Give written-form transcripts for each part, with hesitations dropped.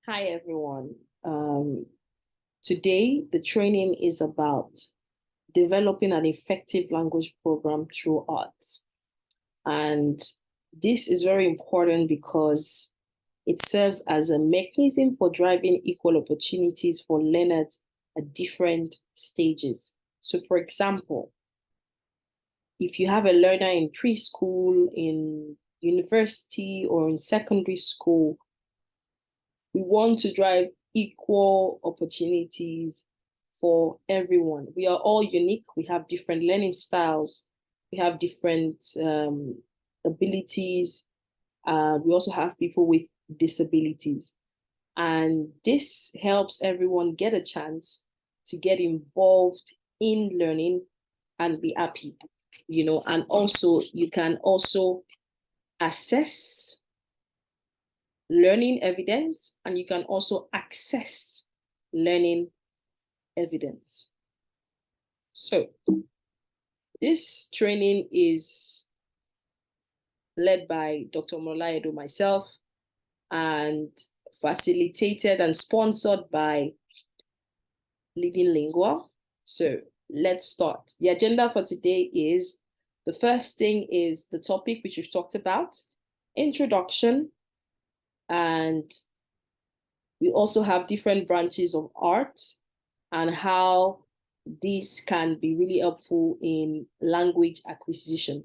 Hi, everyone. Today, the training is about developing an effective language program through art. And this is very important because it serves as a mechanism for driving equal opportunities for learners at different stages. So, for example, if you have a learner in preschool, in university, or in secondary school, we want to drive equal opportunities for everyone. We are all unique. We have different learning styles. We have different abilities. We also have people with disabilities. And this helps everyone get a chance to get involved in learning and be happy, and also you can also assess learning evidence, and you can also access learning evidence. So this training is led by Dr. Molayedo, myself, and facilitated and sponsored by Leading Lingua. So let's start. The agenda for today is, the first thing is the topic which we've talked about, introduction, and we also have different branches of art and how this can be really helpful in language acquisition.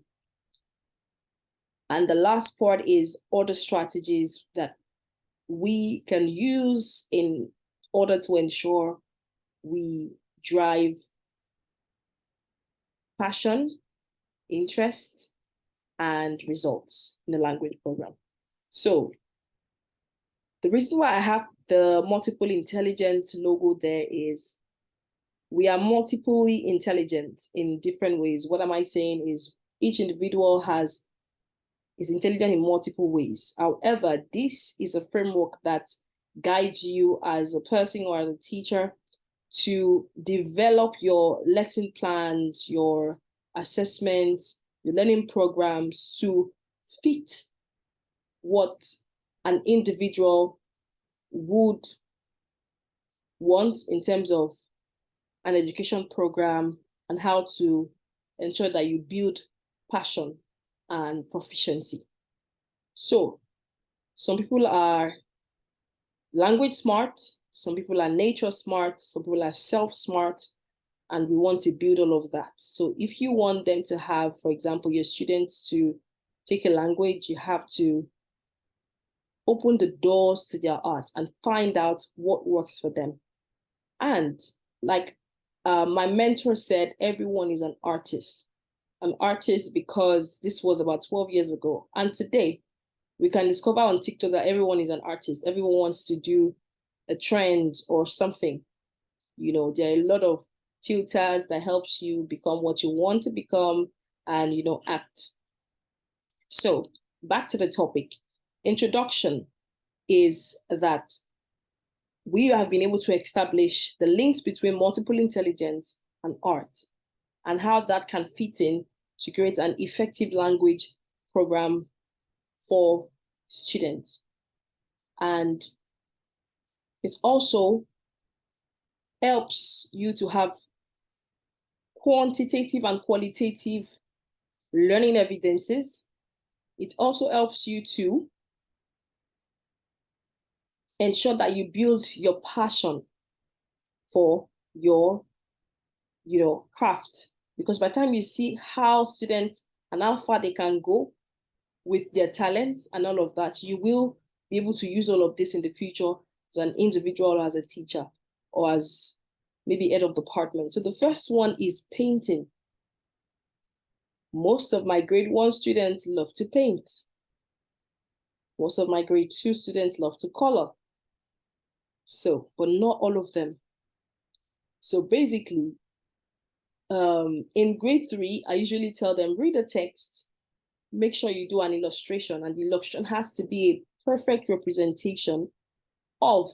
And the last part is other strategies that we can use in order to ensure we drive passion, interest, and results in the language program. So the reason why I have the multiple intelligence logo there is we are multiply intelligent in different ways. What am I saying is each individual is intelligent in multiple ways. However, this is a framework that guides you as a person or as a teacher to develop your lesson plans, your assessments, your learning programs to fit what an individual would want in terms of an education program and how to ensure that you build passion and proficiency. So some people are language smart, some people are nature smart, some people are self-smart, and we want to build all of that. So if you want them to have, for example, your students to take a language, you have to open the doors to their art and find out what works for them. And like my mentor said, everyone is an artist because this was about 12 years ago. And today, we can discover on TikTok that everyone is an artist. Everyone wants to do a trend or something. There are a lot of filters that helps you become what you want to become and, act. So back to the topic. Introduction is that we have been able to establish the links between multiple intelligence and art and how that can fit in to create an effective language program for students. And it also helps you to have quantitative and qualitative learning evidences. It also helps you to ensure that you build your passion for your craft, because by the time you see how students and how far they can go with their talents and all of that, you will be able to use all of this in the future as an individual, as a teacher, or as maybe head of department. So the first one is painting. Most of my grade 1 students love to paint. Most of my grade 2 students love to color. So, but not all of them. So basically, in grade 3, I usually tell them, read the text, make sure you do an illustration, and the illustration has to be a perfect representation of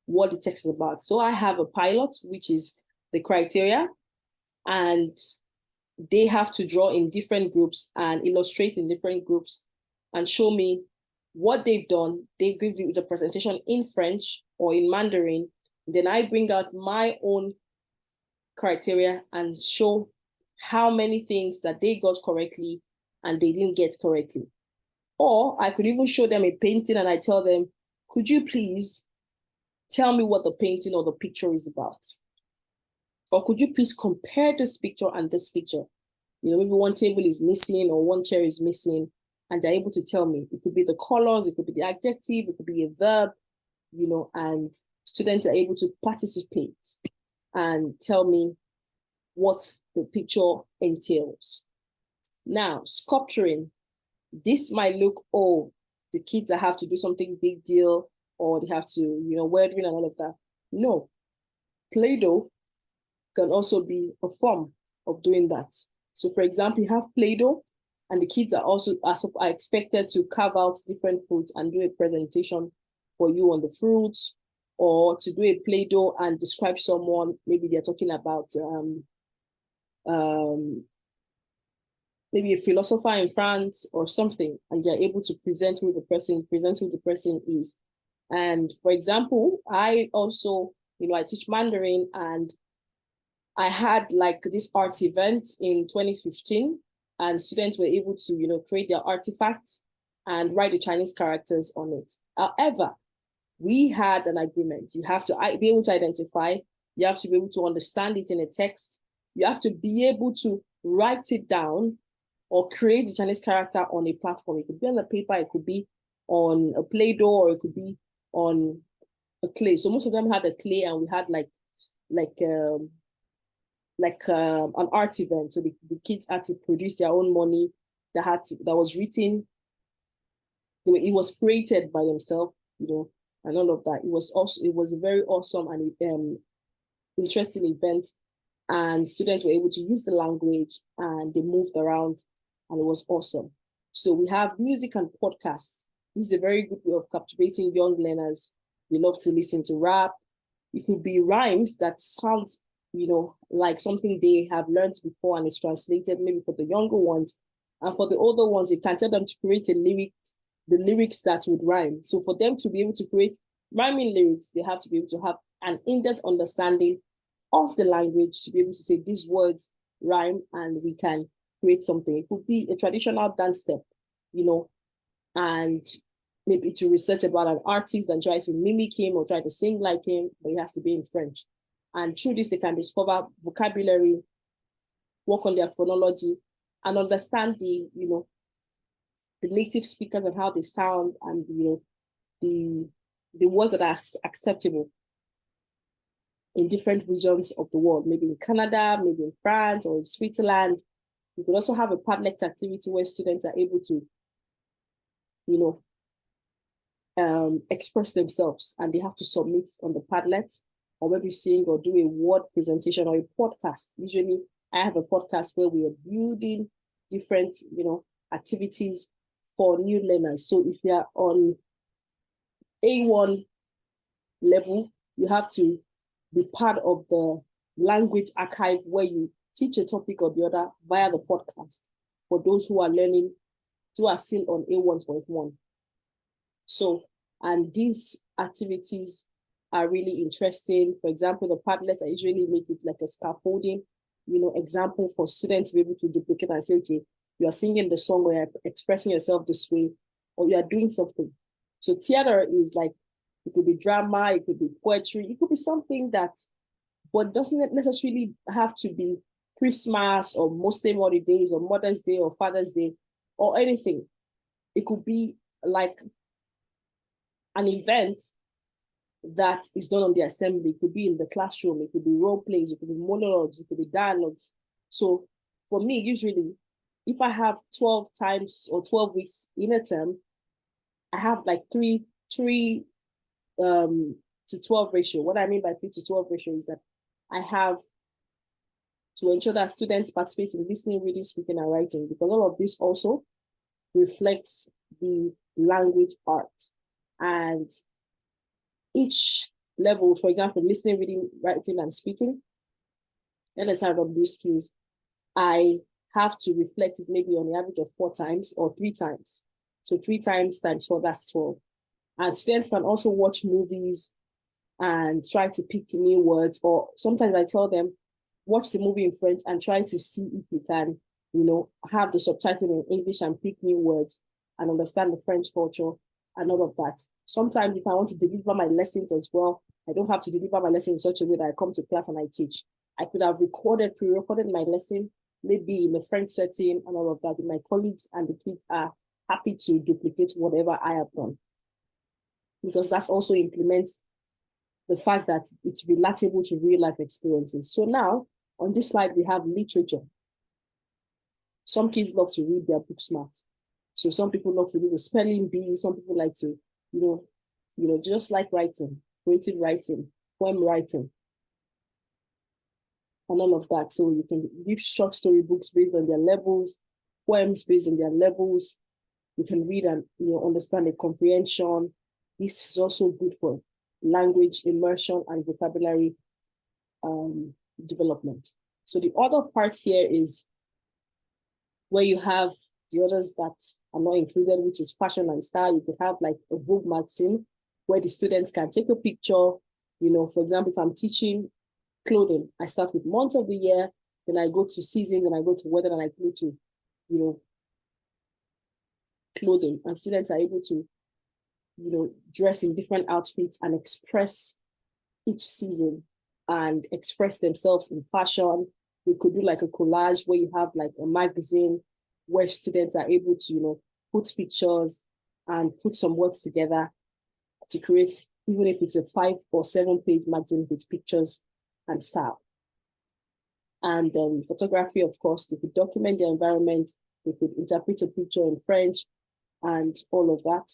what the text is about. So I have a pilot, which is the criteria, and they have to draw in different groups and illustrate in different groups and show me what they've done, they give you the presentation in French or in Mandarin. Then I bring out my own criteria and show how many things that they got correctly and they didn't get correctly. Or I could even show them a painting and I tell them, could you please tell me what the painting or the picture is about? Or could you please compare this picture and this picture? Maybe one table is missing or one chair is missing, and they're able to tell me. It could be the colors, it could be the adjective, it could be a verb, and students are able to participate and tell me what the picture entails. Now, sculpturing, this might look, the kids that have to do something big deal, or they have to, weathering and all of that. No, Play-Doh can also be a form of doing that. So for example, you have Play-Doh, and the kids are also are expected to carve out different fruits and do a presentation for you on the fruits, or to do a Play-Doh and describe someone. Maybe they're talking about maybe a philosopher in France or something, and they're able to present who the person is. And for example, I also, I teach Mandarin, and I had like this art event in 2015, and students were able to, create their artifacts and write the Chinese characters on it. However, we had an agreement. You have to be able to identify, you have to be able to understand it in a text, you have to be able to write it down or create the Chinese character on a platform. It could be on a paper, it could be on a Play-Doh, or it could be on a clay. So most of them had a clay, and we had an art event. So the kids had to produce their own money that was written. It was created by themselves, and all of that. It was a very awesome and interesting event, and students were able to use the language and they moved around, and it was awesome. So we have music and podcasts. This is a very good way of captivating young learners. They love to listen to rap. It could be rhymes that sounds, like something they have learned before, and it's translated maybe for the younger ones. And for the older ones, you can tell them to create the lyrics that would rhyme. So for them to be able to create rhyming lyrics, they have to be able to have an in-depth understanding of the language to be able to say these words rhyme and we can create something. It could be a traditional dance step, and maybe to research about an artist and try to mimic him or try to sing like him, but it has to be in French. And through this, they can discover vocabulary, work on their phonology, and understand the native speakers and how they sound, and the words that are acceptable in different regions of the world, maybe in Canada, maybe in France or in Switzerland. You could also have a Padlet activity where students are able to, express themselves, and they have to submit on the Padlet, or maybe sing or do a word presentation or a podcast. Usually I have a podcast where we are building different, activities for new learners. So if you are on A1 level, you have to be part of the language archive where you teach a topic or the other via the podcast for those who are learning, who are still on A1.1. So, and these activities are really interesting. For example, the Padlets, I usually make it like a scaffolding, example for students to be able to duplicate and say, okay, you are singing the song or you're expressing yourself this way, or you are doing something. So theater is like, it could be drama, it could be poetry, it could be something that, but doesn't necessarily have to be Christmas or Muslim holidays or Mother's Day or Father's Day or anything. It could be like an event that is done on the assembly. It could be in the classroom, it could be role plays, it could be monologues, it could be dialogues. So for me, usually, if I have 12 times or 12 weeks in a term, I have like 3 to 12 ratio. What I mean by 3 to 12 ratio is that I have to ensure that students participate in listening, reading, speaking, and writing, because all of this also reflects the language arts. And each level, for example, listening, reading, writing, and speaking, LSRW skills, I have to reflect it maybe on the average of 4 times or 3 times. So 3 times 4, that's 12. And students can also watch movies and try to pick new words. Or sometimes I tell them, watch the movie in French and try to see if you can, have the subtitle in English and pick new words and understand the French culture and all of that. Sometimes if I want to deliver my lessons as well, I don't have to deliver my lesson in such a way that I come to class and I teach. I could have pre-recorded my lesson, maybe in the French setting and all of that. My colleagues and the kids are happy to duplicate whatever I have done, because that's also implements the fact that it's relatable to real life experiences. So now on this slide, we have literature. Some kids love to read their book smart. So some people love to do the spelling bee. Some people like to, just like writing, creative writing, poem writing, and all of that. So you can give short story books based on their levels, poems based on their levels. You can read and understand the comprehension. This is also good for language immersion and vocabulary development. So the other part here is where you have the others that are not included, which is fashion and style. You could have like a Vogue magazine where the students can take a picture. For example, if I'm teaching clothing, I start with months of the year, then I go to season, then I go to weather, then I go to, clothing, and students are able to, dress in different outfits and express each season and express themselves in fashion. We could do like a collage where you have like a magazine where students are able to, put pictures and put some words together to create, even if it's a 5 or 7 page magazine with pictures and style. And photography, of course, they could document the environment, they could interpret a picture in French and all of that.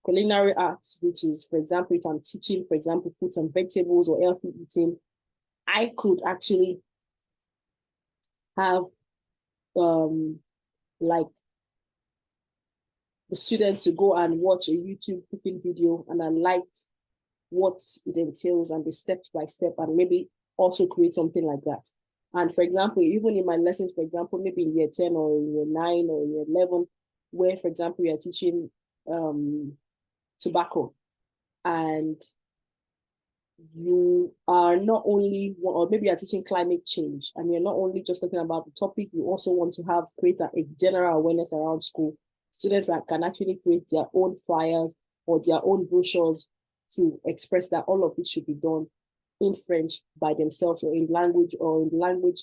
Culinary arts, which is, for example, if I'm teaching, for example, fruits and vegetables or healthy eating, I could actually have like the students to go and watch a YouTube cooking video and I liked what it entails and the step by step, and maybe also create something like that. And for example, even in my lessons, for example, maybe in year 10 or in year 9 or year 11, where, for example, we are teaching tobacco, and you are not only, or maybe you're teaching climate change, and you're not only just talking about the topic, you also want to create a general awareness around school. Students can actually create their own flyers or their own brochures to express that all of it should be done in French by themselves, or in language,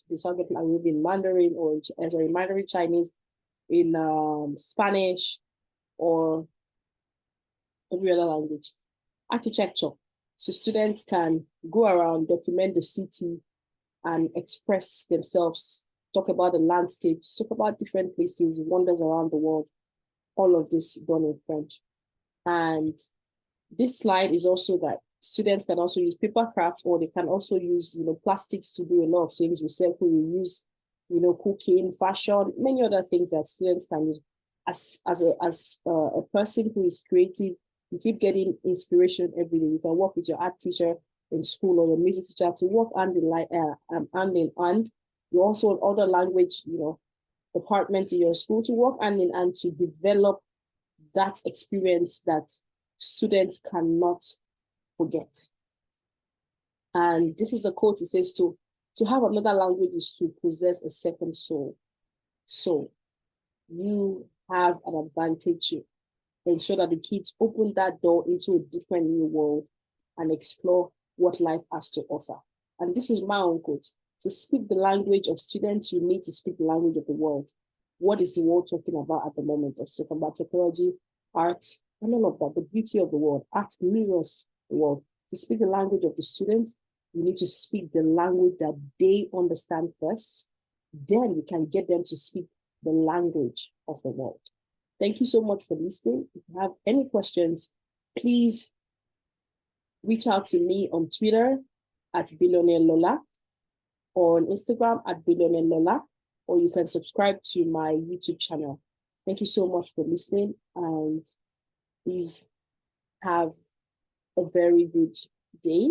the subject language in Mandarin, or in Mandarin Chinese, in Spanish, or every other language. Architecture. So students can go around, document the city, and express themselves, talk about the landscapes, talk about different places, wonders around the world. All of this done in French. And this slide is also that students can also use paper craft, or they can also use, plastics to do a lot of things, recycle, reuse, cooking, fashion, many other things that students can use. As a person who is creative, you keep getting inspiration every day. You can work with your art teacher in school or your music teacher to work hand in hand. You also other language, department in your school to work hand in hand to develop that experience that students cannot forget. And this is a quote. It says to have another language is to possess a second soul. So you have an advantage to ensure that the kids open that door into a different new world and explore what life has to offer. And this is my own quote. To speak the language of students, you need to speak the language of the world. What is the world talking about at the moment? It's talking about technology, art, and all of that, the beauty of the world. Art mirrors the world. To speak the language of the students, you need to speak the language that they understand first. Then you can get them to speak the language of the world. Thank you so much for listening. If you have any questions, please reach out to me on Twitter at Billionaire Lola, or on Instagram at Billionaire Lola, or you can subscribe to my YouTube channel. Thank you so much for listening, and please have a very good day.